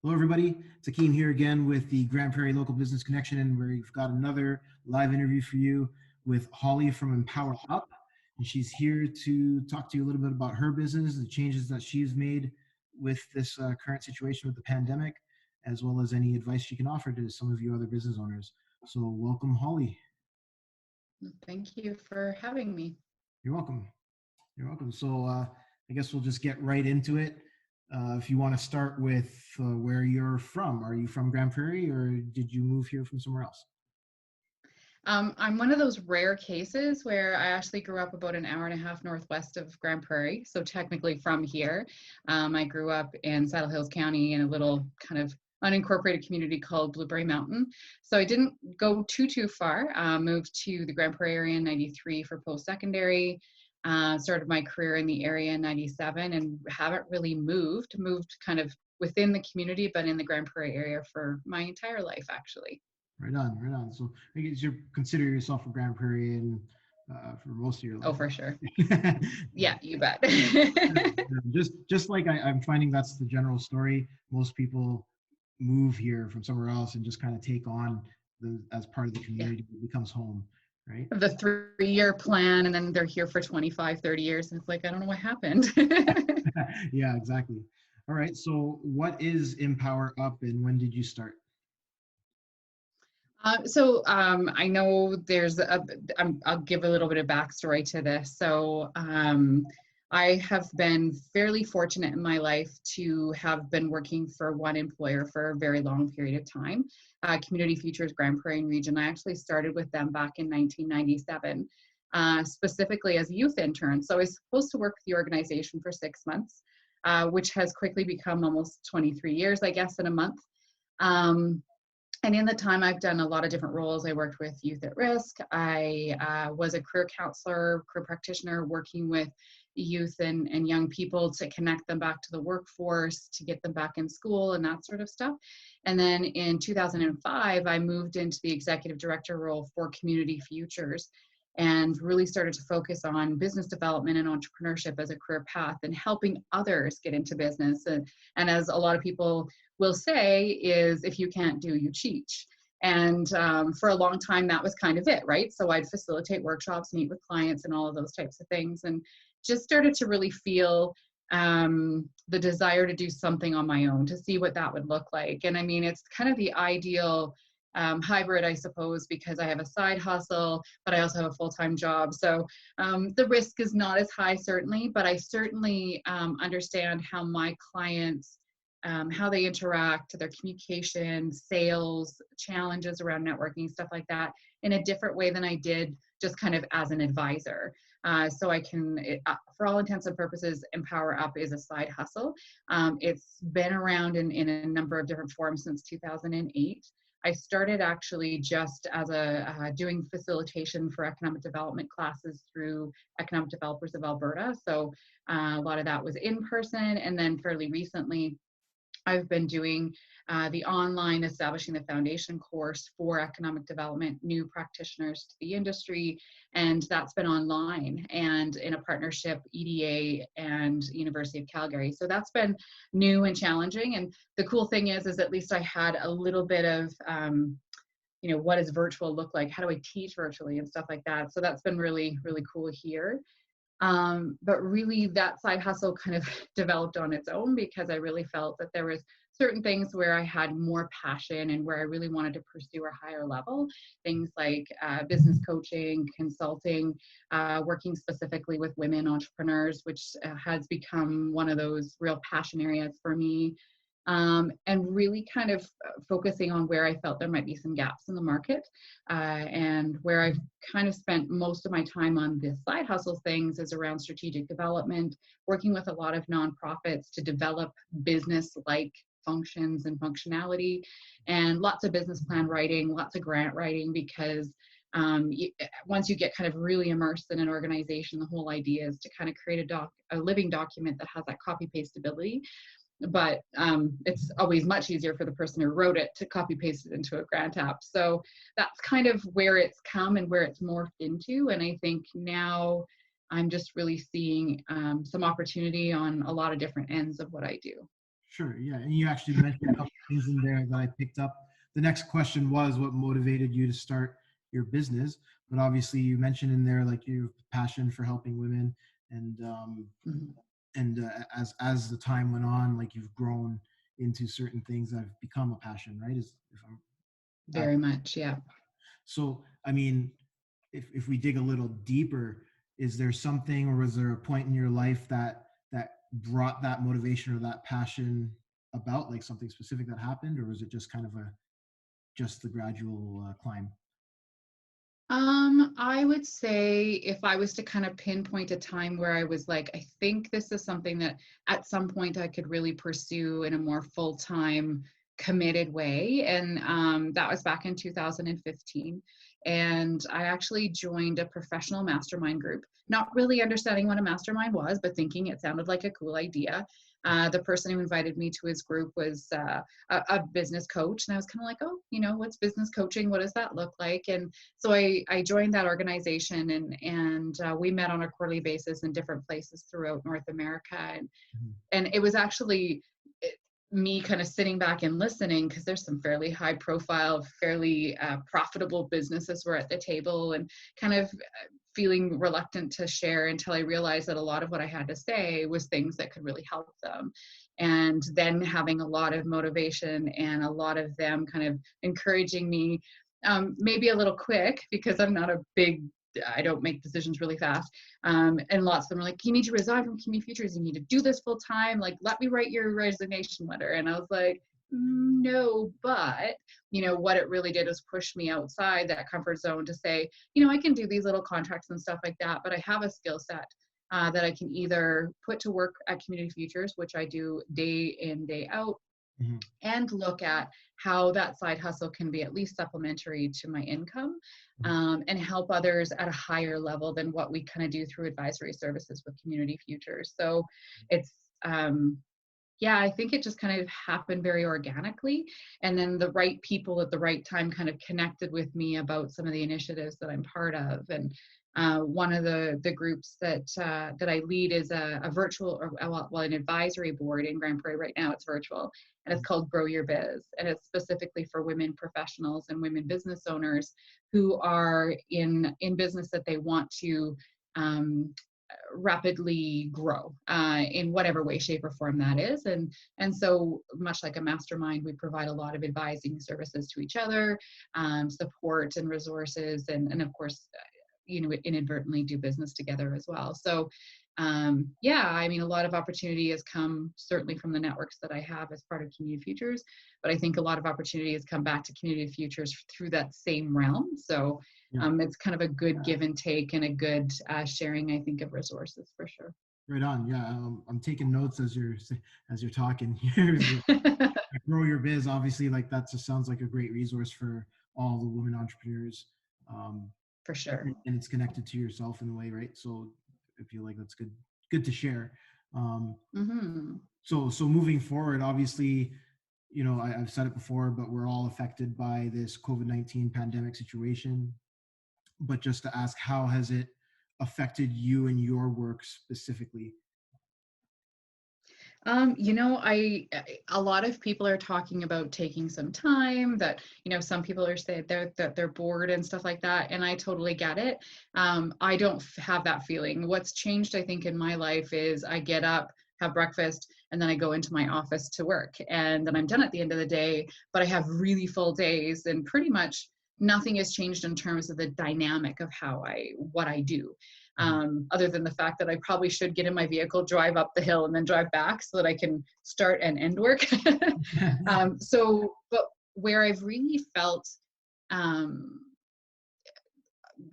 Hello, everybody. It's Akeem here again with the Grande Prairie Local Business Connection, and we've got another live interview for you with Holly from Empower Up. And she's here to talk to you a little bit about her business, the changes that she's made with this current situation with the pandemic, as well as any advice she can offer to some of you other business owners. So welcome, Holly. Thank you for having me. You're welcome. You're welcome. So I guess we'll just get right into it. If you want to start with where you're from, are you from Grande Prairie or did you move here from somewhere else? I'm one of those rare cases where I actually grew up about an hour and a half northwest of Grande Prairie, so technically from here. I grew up in Saddle Hills County in a little kind of unincorporated community called Blueberry Mountain. So I didn't go too far. Moved to the Grande Prairie area in '93 for post-secondary. Started my career in the area in '97 and haven't really moved kind of within the community, but in the Grande Prairie area for my entire life, actually. Right on, right on. So I guess you consider yourself a Grande Prairian for most of your life. Oh, for sure. Yeah, you bet. just like I'm finding that's the general story. Most people move here from somewhere else and just kind of take on as part of the community. Yeah. It becomes home. Right? The 3-year plan, and then they're here for 25, 30 years. And it's like, I don't know what happened. Yeah, exactly. All right. So what is Empower Up and when did you start? I know I'll give a little bit of backstory to this. So I have been fairly fortunate in my life to have been working for one employer for a very long period of time. Community Futures Grande Prairie region. I actually started with them back in 1997, specifically as a youth intern. So I was supposed to work with the organization for 6 months, which has quickly become almost 23 years, I guess, in a month. And in the time, I've done a lot of different roles. I worked with youth at risk. I was a career counselor, career practitioner, working with youth and young people to connect them back to the workforce, to get them back in school and that sort of stuff. And then in 2005, I moved into the executive director role for Community Futures and really started to focus on business development and entrepreneurship as a career path and helping others get into business. And as a lot of people will say is, if you can't do, you teach. And for a long time, that was kind of it, right? So I'd facilitate workshops, meet with clients and all of those types of things, and just started to really feel the desire to do something on my own, to see what that would look like. And I mean, it's kind of the ideal hybrid, I suppose, because I have a side hustle, but I also have a full-time job. So the risk is not as high, certainly, but I certainly understand how my clients, how they interact, their communication, sales, challenges around networking, stuff like that, in a different way than I did just kind of as an advisor. So I can, for all intents and purposes, Empower Up is a side hustle. It's been around in a number of different forms since 2008. I started actually just as doing facilitation for economic development classes through Economic Developers of Alberta. So a lot of that was in person, and then fairly recently, I've been doing the online Establishing the Foundation course for economic development, new practitioners to the industry, and that's been online and in a partnership, EDA and University of Calgary. So that's been new and challenging. And the cool thing is at least I had a little bit of, what does virtual look like? How do I teach virtually and stuff like that? So that's been really, really cool here. But really that side hustle kind of developed on its own because I really felt that there was certain things where I had more passion and where I really wanted to pursue a higher level, things like business coaching, consulting, working specifically with women entrepreneurs, which has become one of those real passion areas for me. And really kind of focusing on where I felt there might be some gaps in the market, and where I've kind of spent most of my time on this side hustle things is around strategic development, working with a lot of nonprofits to develop business-like functions and functionality, and lots of business plan writing, lots of grant writing, because once you get kind of really immersed in an organization, the whole idea is to kind of create a living document that has that copy-paste ability. But it's always much easier for the person who wrote it to copy paste it into a grant app. So that's kind of where it's come and where it's morphed into. And I think now I'm just really seeing some opportunity on a lot of different ends of what I do. Sure. Yeah. And you actually mentioned a couple of things in there that I picked up. The next question was what motivated you to start your business? But obviously you mentioned in there like your passion for helping women and Mhm. as the time went on, like you've grown into certain things that have become a passion, right? Is if I'm Very much, yeah. so I mean, if we dig a little deeper, is there something or was there a point in your life that brought that motivation or that passion about, like something specific that happened, or was it just kind of a just the gradual climb? I would say if I was to kind of pinpoint a time where I was like, I think this is something that at some point I could really pursue in a more full-time committed way. And that was back in 2015. And I actually joined a professional mastermind group, not really understanding what a mastermind was, but thinking it sounded like a cool idea. The person who invited me to his group was a business coach. And I was kind of like, oh, what's business coaching? What does that look like? And so I joined that organization and we met on a quarterly basis in different places throughout North America. Mhm. And it was actually me kind of sitting back and listening because there's some fairly high profile, fairly profitable businesses were at the table and kind of feeling reluctant to share until I realized that a lot of what I had to say was things that could really help them. And then having a lot of motivation and a lot of them kind of encouraging me, maybe a little quick because I don't make decisions really fast. And lots of them are like, you need to resign from Community Futures. You need to do this full time. Like, let me write your resignation letter. And I was like, no, but what it really did was push me outside that comfort zone to say, I can do these little contracts and stuff like that, but I have a skill set that I can either put to work at Community Futures, which I do day in, day out, Mhm. and look at how that side hustle can be at least supplementary to my income, and help others at a higher level than what we kind of do through advisory services with Community Futures. So it's, yeah, I think it just kind of happened very organically. And then the right people at the right time kind of connected with me about some of the initiatives that I'm part of. And one of the groups that I lead is a virtual, or well, an advisory board in Grande Prairie right now. It's virtual, and it's called Grow Your Biz, and it's specifically for women professionals and women business owners who are in business that they want to um, rapidly grow in whatever way, shape, or form that is. And so much like a mastermind, we provide a lot of advising services to each other, support and resources, and of course, inadvertently do business together as well. So yeah, I mean, a lot of opportunity has come certainly from the networks that I have as part of Community Futures, but I think a lot of opportunity has come back to Community Futures through that same realm. So Yeah. it's kind of a good give and take and a good sharing, I think, of resources for sure. Right on. Yeah. I'm taking notes as you're talking here. Grow Your Biz, obviously, like that just sounds like a great resource for all the women entrepreneurs. Um, For sure. and it's connected to yourself in a way, right? So I feel like that's good to share. Um, Hmm. so moving forward, obviously, I've said it before, but we're all affected by this COVID-19 pandemic situation. But just to ask, how has it affected you and your work specifically? A lot of people are talking about taking some time, that, some people are saying that they're bored and stuff like that. And I totally get it. I don't have that feeling. What's changed, I think, in my life is I get up, have breakfast, and then I go into my office to work. And then I'm done at the end of the day, but I have really full days and pretty much nothing has changed in terms of the dynamic of what I do. Mhm. Other than the fact that I probably should get in my vehicle, drive up the hill, and then drive back so that I can start and end work. But where I've really felt um,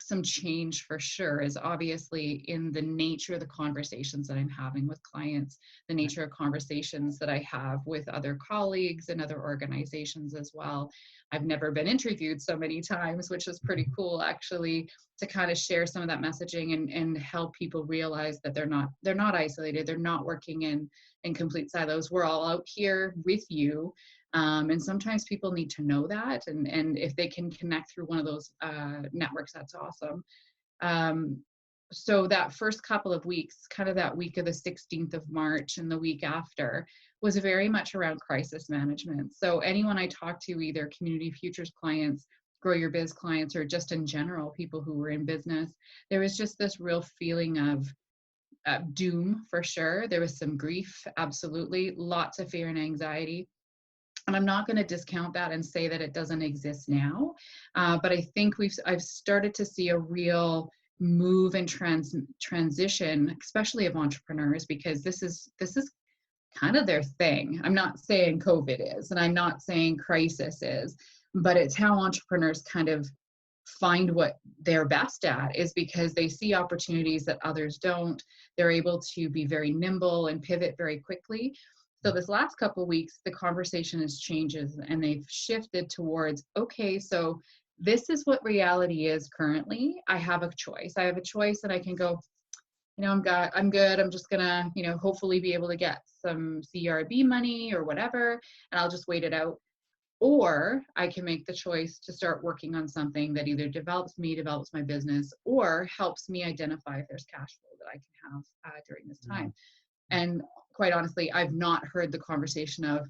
some change for sure is obviously in the nature of the conversations that I'm having with clients, the nature of conversations that I have with other colleagues and other organizations as well. I've never been interviewed so many times, which is pretty cool actually, to kind of share some of that messaging and help people realize that they're not isolated, they're not working in complete silos. We're all out here with you. And sometimes people need to know that. And if they can connect through one of those networks, that's awesome. Um, So that first couple of weeks, kind of that week of the 16th of March and the week after, was very much around crisis management. So anyone I talked to, either Community Futures clients, Grow Your Biz clients, or just in general, people who were in business, there was just this real feeling of doom for sure. There was some grief, absolutely, lots of fear and anxiety. And I'm not going to discount that and say that it doesn't exist now, but I think I've started to see a real move and transition, especially of entrepreneurs, because this is kind of their thing. I'm not saying COVID is, and I'm not saying crisis is, but it's how entrepreneurs kind of find what they're best at, is because they see opportunities that others don't. They're able to be very nimble and pivot very quickly. So this last couple of weeks, the conversation has changes and they've shifted towards, okay, so this is what reality is currently. I have a choice. I have a choice and I can go, I'm good. I'm just gonna, hopefully be able to get some CRB money or whatever, and I'll just wait it out. Or I can make the choice to start working on something that either develops me, develops my business, or helps me identify if there's cash flow that I can have during this time. And quite honestly, I've not heard the conversation of,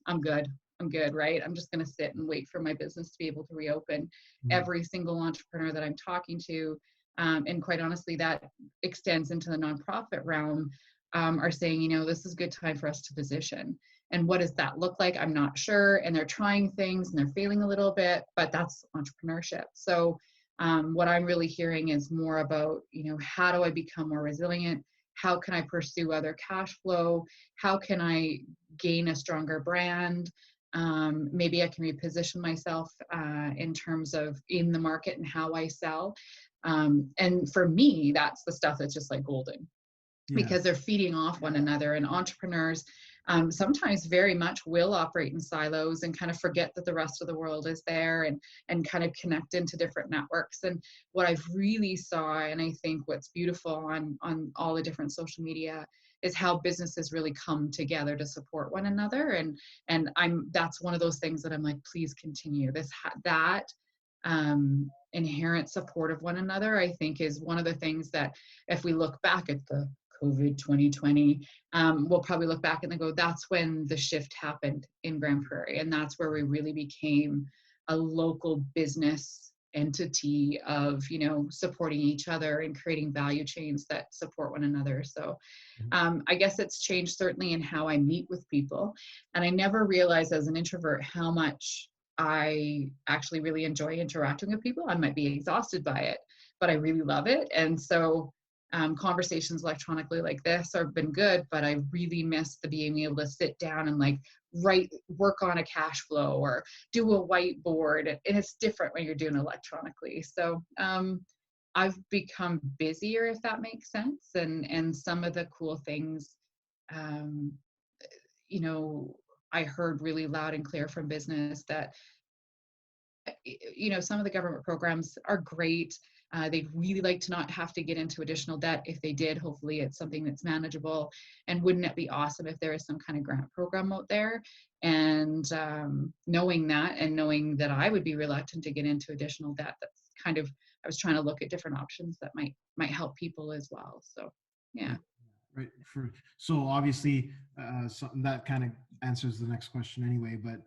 I'm good, right? I'm just going to sit and wait for my business to be able to reopen. Every single entrepreneur that I'm talking to, and quite honestly, that extends into the nonprofit realm, are saying, this is a good time for us to position. And what does that look like? I'm not sure. And they're trying things and they're failing a little bit, but that's entrepreneurship. So what I'm really hearing is more about, how do I become more resilient? How can I pursue other cash flow? How can I gain a stronger brand? Maybe I can reposition myself in terms of in the market and how I sell. And for me, that's the stuff that's just like golden, because they're feeding off one another. And entrepreneurs sometimes very much will operate in silos and kind of forget that the rest of the world is there, and kind of connect into different networks. And what I've really saw, and I think what's beautiful on all the different social media, is how businesses really come together to support one another. And that's one of those things that I'm like, please continue that inherent support of one another. I think is one of the things that, if we look back at the COVID 2020, we'll probably look back and go, that's when the shift happened in Grande Prairie. And that's where we really became a local business entity of, supporting each other and creating value chains that support one another. So I guess it's changed certainly in how I meet with people. And I never realized as an introvert how much I actually really enjoy interacting with people. I might be exhausted by it, but I really love it. And so conversations electronically like this have been good, but I really miss the being able to sit down and work on a cash flow or do a whiteboard. And it's different when you're doing electronically. So I've become busier, if that makes sense. And some of the cool things, I heard really loud and clear from business that, some of the government programs are great. They'd really like to not have to get into additional debt. If they did, hopefully it's something that's manageable. And wouldn't it be awesome if there is some kind of grant program out there? And knowing that, and knowing that I would be reluctant to get into additional debt, that's kind of, I was trying to look at different options that might help people as well. So, yeah. Right. So obviously, that kind of answers the next question anyway, but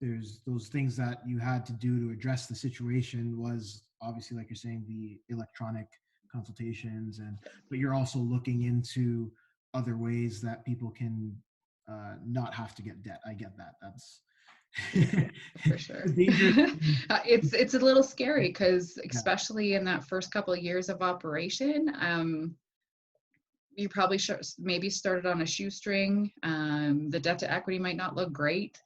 there's those things that you had to do to address the situation was obviously, like you're saying, the electronic consultations, but you're also looking into other ways that people can not have to get debt. I get that. That's for sure. dangerous. It's a little scary because especially in that first couple of years of operation, you probably maybe started on a shoestring. The debt to equity might not look great.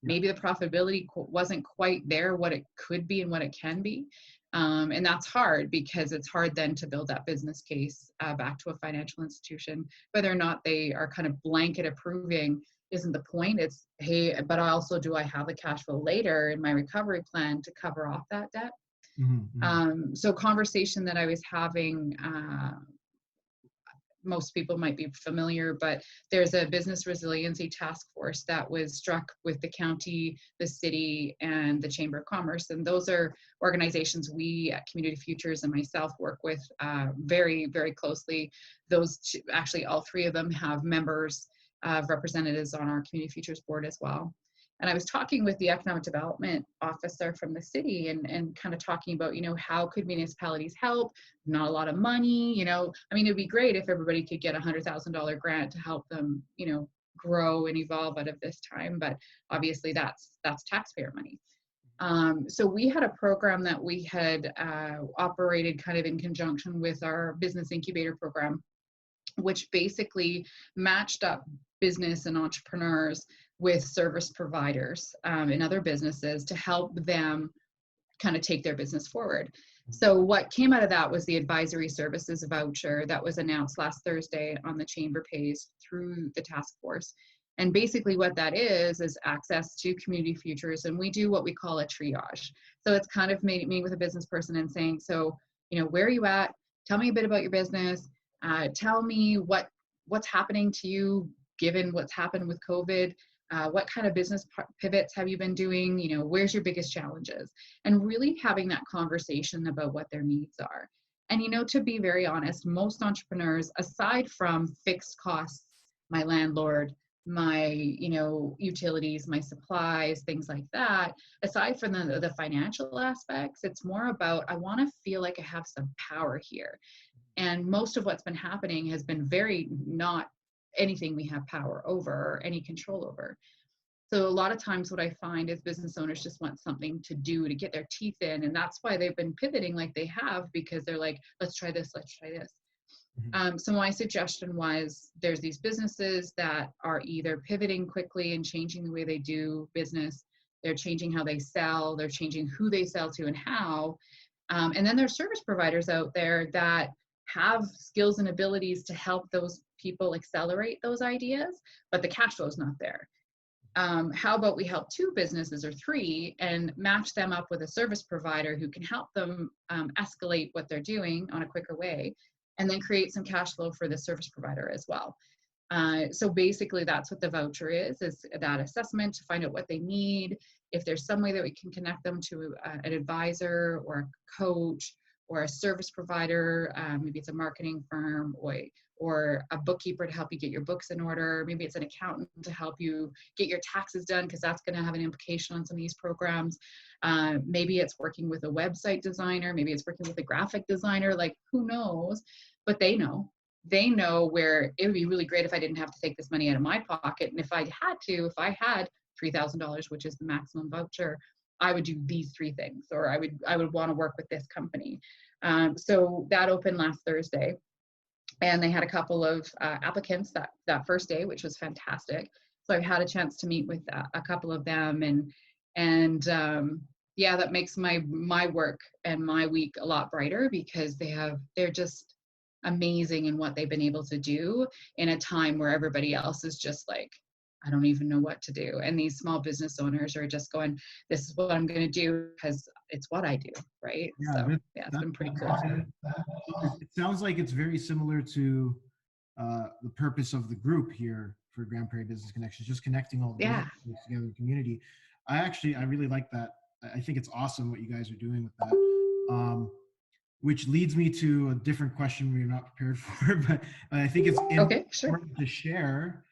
Maybe the profitability wasn't quite there, what it could be and what it can be. And that's hard, because it's hard then to build that business case back to a financial institution. Whether or not they are kind of blanket approving isn't the point. It's, hey, but also, do I have the cash flow later in my recovery plan to cover off that debt? So conversation that I was having most people might be familiar, but there's a business resiliency task force that was struck with the county, the city, and the Chamber of Commerce. And those are organizations we at Community Futures and myself work with very, very closely. Actually, all three of them have members, representatives on our Community Futures board as well. And I was talking with the economic development officer from the city and kind of talking about, how could municipalities help? Not a lot of money, I mean, it'd be great if everybody could get $100,000 grant to help them, grow and evolve out of this time. But obviously that's taxpayer money. So we had a program that we had operated kind of in conjunction with our business incubator program, which basically matched up business and entrepreneurs with service providers and other businesses to help them kind of take their business forward. So what came out of that was the advisory services voucher that was announced last Thursday on the chamber page through the task force. And basically what that is access to Community Futures, and we do what we call a triage. So it's kind of meeting with a business person and saying, so, where are you at? Tell me a bit about your business. Tell me what's happening to you given what's happened with COVID. What kind of business pivots have you been doing? Where's your biggest challenges? And really having that conversation about what their needs are. And, to be very honest, most entrepreneurs, aside from fixed costs, my landlord, my, utilities, my supplies, things like that, aside from the financial aspects, it's more about, I want to feel like I have some power here. And most of what's been happening has been very not anything we have power over or any control over. So a lot of times what I find is business owners just want something to do to get their teeth in. And that's why they've been pivoting like they have, because they're like, let's try this, let's try this. So my suggestion was there's these businesses that are either pivoting quickly and changing the way they do business. They're changing how they sell. They're changing who they sell to and how. And then there's service providers out there that have skills and abilities to help those people accelerate those ideas, but the cash flow is not there. How about we help 2 businesses or 3 and match them up with a service provider who can help them escalate what they're doing on a quicker way, and then create some cash flow for the service provider as well. So basically that's what the voucher is that assessment to find out what they need. If there's some way that we can connect them to an advisor or a coach or a service provider, maybe it's a marketing firm or a bookkeeper to help you get your books in order. Maybe it's an accountant to help you get your taxes done, because that's going to have an implication on some of these programs. Maybe it's working with a website designer. Maybe it's working with a graphic designer, like who knows, but they know where it would be really great if I didn't have to take this money out of my pocket. And if I had $3,000, which is the maximum voucher, I would do these 3 things, or I would want to work with this company. So that opened last Thursday, and they had a couple of applicants that first day, which was fantastic. So I've had a chance to meet with a couple of them, and yeah, that makes my work and my week a lot brighter, because they're just amazing in what they've been able to do in a time where everybody else is just like, I don't even know what to do. And these small business owners are just going, this is what I'm going to do because it's what I do, right? Yeah, so yeah, it's been pretty cool. It sounds like it's very similar to the purpose of the group here for Grande Prairie Business Connections, just connecting all the businesses together in the community. I really like that. I think it's awesome what you guys are doing with that. Which leads me to a different question we're not prepared for, but I think it's important to share,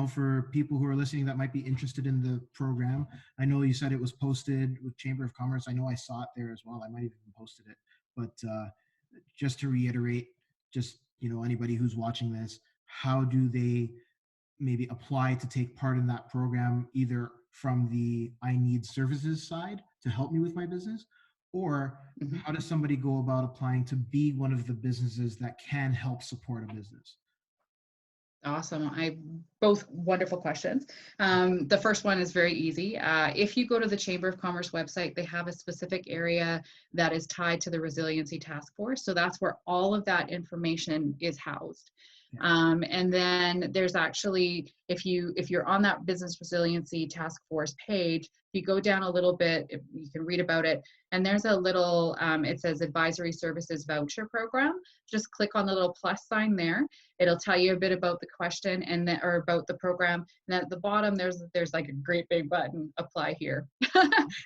for people who are listening that might be interested in the program. I know you said it was posted with Chamber of Commerce. I know I saw it there as well. I might have even posted it, but just to reiterate, anybody who's watching this, how do they maybe apply to take part in that program, either from the I need services side to help me with my business, or how does somebody go about applying to be one of the businesses that can help support a business? Awesome. Both wonderful questions. The first one is very easy. If you go to the Chamber of Commerce website, they have a specific area that is tied to the Resiliency Task Force. So that's where all of that information is housed. And then there's actually, if you're on that business resiliency task force page, if you go down a little bit, you can read about it. And there's a little, it says advisory services voucher program. Just click on the little plus sign there. It'll tell you a bit about the question and then, or about the program. And at the bottom, there's like a great big button, apply here.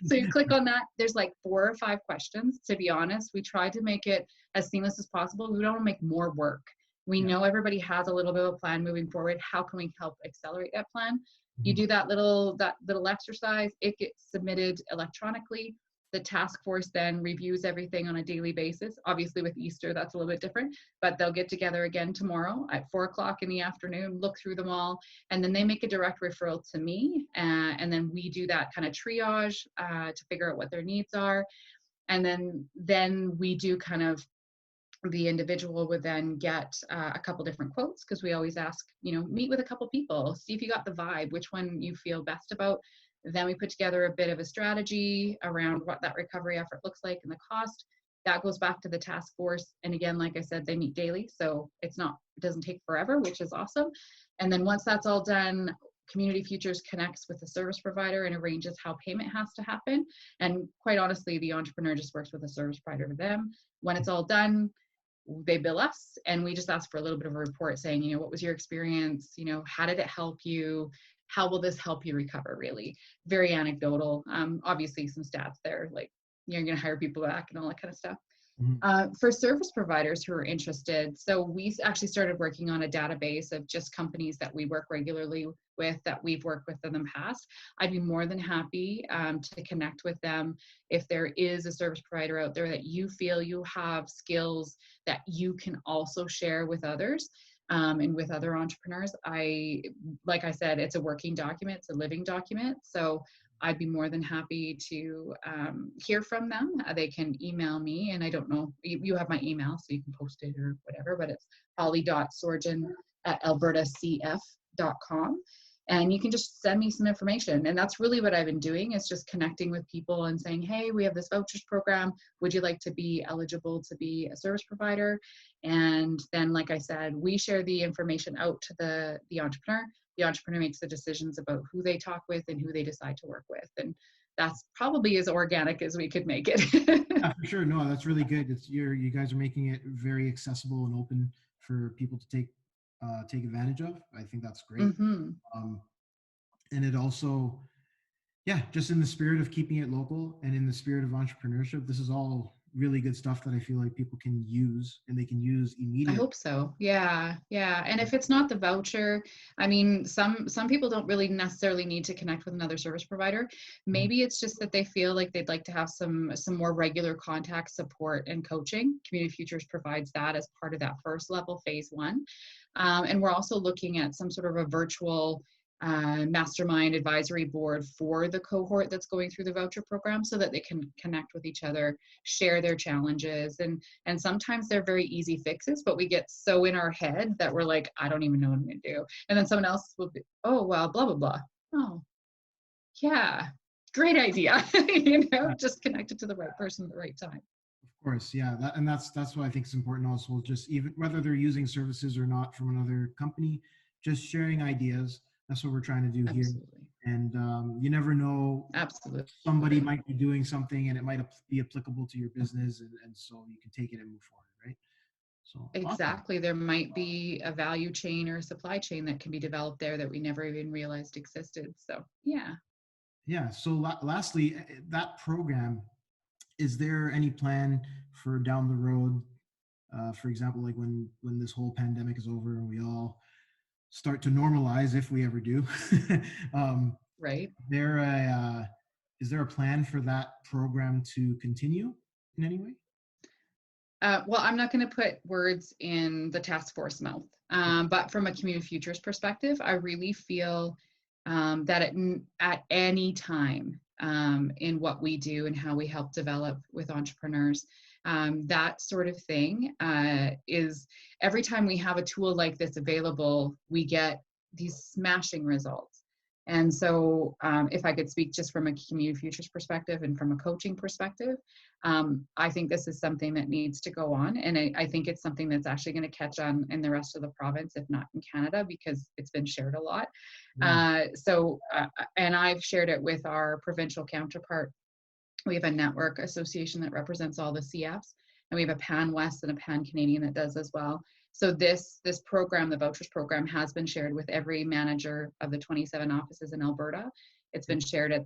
So you click on that. There's like 4 or 5 questions. To be honest, we tried to make it as seamless as possible. We don't want to make more work. We know everybody has a little bit of a plan moving forward. How can we help accelerate that plan? You do that little exercise, it gets submitted electronically. The task force then reviews everything on a daily basis. Obviously with Easter, that's a little bit different, but they'll get together again tomorrow at 4 o'clock in the afternoon, look through them all, and then they make a direct referral to me. And then we do that kind of triage to figure out what their needs are. And then we do kind of, the individual would then get a couple different quotes, because we always ask, meet with a couple people, see if you got the vibe, which one you feel best about. Then we put together a bit of a strategy around what that recovery effort looks like and the cost. That goes back to the task force. And again, like I said, they meet daily, so it doesn't take forever, which is awesome. And then once that's all done, Community Futures connects with the service provider and arranges how payment has to happen. And quite honestly, the entrepreneur just works with the service provider for them. When it's all done, they bill us, and we just ask for a little bit of a report saying, what was your experience? How did it help you? How will this help you recover? Really very anecdotal. Obviously some stats there, like you're going to hire people back and all that kind of stuff. For service providers who are interested, so we actually started working on a database of just companies that we work regularly with, that we've worked with in the past. I'd be more than happy to connect with them. If there is a service provider out there that you feel you have skills that you can also share with others, and with other entrepreneurs, like I said, it's a working document, it's a living document. So I'd be more than happy to hear from them. They can email me, and I don't know, you have my email, so you can post it or whatever, but it's holly.sorgen@albertacf.com. And you can just send me some information. And that's really what I've been doing, is just connecting with people and saying, hey, we have this vouchers program. Would you like to be eligible to be a service provider? And then, like I said, we share the information out to the entrepreneur. The entrepreneur makes the decisions about who they talk with and who they decide to work with. And that's probably as organic as we could make it. Yeah, for sure. No, that's really good. You guys are making it very accessible and open for people to take advantage of. I think that's great. And it also, just in the spirit of keeping it local and in the spirit of entrepreneurship, this is all really good stuff that I feel like people can use, and they can use immediately. I hope so. Yeah. And if it's not the voucher, I mean, some people don't really necessarily need to connect with another service provider. Maybe it's just that they feel like they'd like to have some more regular contact support and coaching. Community Futures provides that as part of that first level, phase 1. And we're also looking at some sort of a virtual mastermind advisory board for the cohort that's going through the voucher program, so that they can connect with each other, share their challenges, and sometimes they're very easy fixes, but we get so in our head that we're like, I don't even know what I'm going to do. And then someone else will be, oh, well, blah, blah, blah. Oh, yeah, great idea. Just connected to the right person at the right time. Of course, yeah, that's what I think is important also, just even whether they're using services or not from another company, just sharing ideas. That's what we're trying to do here. And you never know. Absolutely. Somebody might be doing something and it might be applicable to your business, and so you can take it and move forward, right? So exactly. Awesome. There might be a value chain or a supply chain that can be developed there that we never even realized existed. So yeah. So lastly, that program, is there any plan for down the road, for example, like when this whole pandemic is over and we all start to normalize, if we ever do, right? Is there a plan for that program to continue in any way? Well, I'm not going to put words in the task force mouth, but from a Community Futures perspective, I really feel that at any time in what we do and how we help develop with entrepreneurs, that sort of thing is, every time we have a tool like this available, we get these smashing results. And so if I could speak just from a community futures perspective and from a coaching perspective, I think this is something that needs to go on. And I think it's something that's actually going to catch on in the rest of the province, if not in Canada, because it's been shared a lot. Yeah. And I've shared it with our provincial counterpart. We have a network association that represents all the CFs, and we have a Pan West and a Pan Canadian that does as well. So this program, the vouchers program, has been shared with every manager of the 27 offices in Alberta. It's been shared at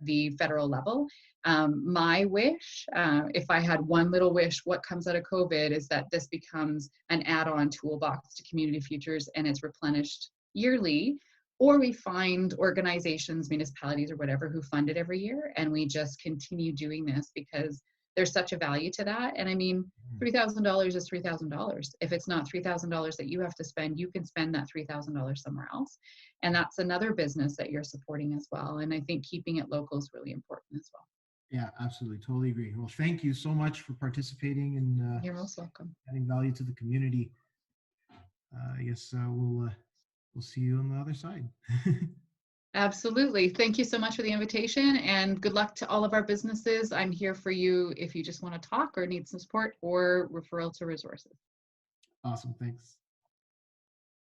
the federal level. My wish, if I had one little wish, what comes out of COVID is that this becomes an add-on toolbox to Community Futures, and it's replenished yearly, or we find organizations, municipalities, or whatever who fund it every year, and we just continue doing this because there's such a value to that. And I mean, $3,000 is $3,000. If it's not $3,000 that you have to spend, you can spend that $3,000 somewhere else. And that's another business that you're supporting as well. And I think keeping it local is really important as well. Yeah, absolutely. Totally agree. Well, thank you so much for participating and You're most welcome. adding value to the community. I guess we'll see you on the other side. Absolutely. Thank you so much for the invitation, and good luck to all of our businesses. I'm here for you if you just want to talk or need some support or referral to resources. Awesome. Thanks.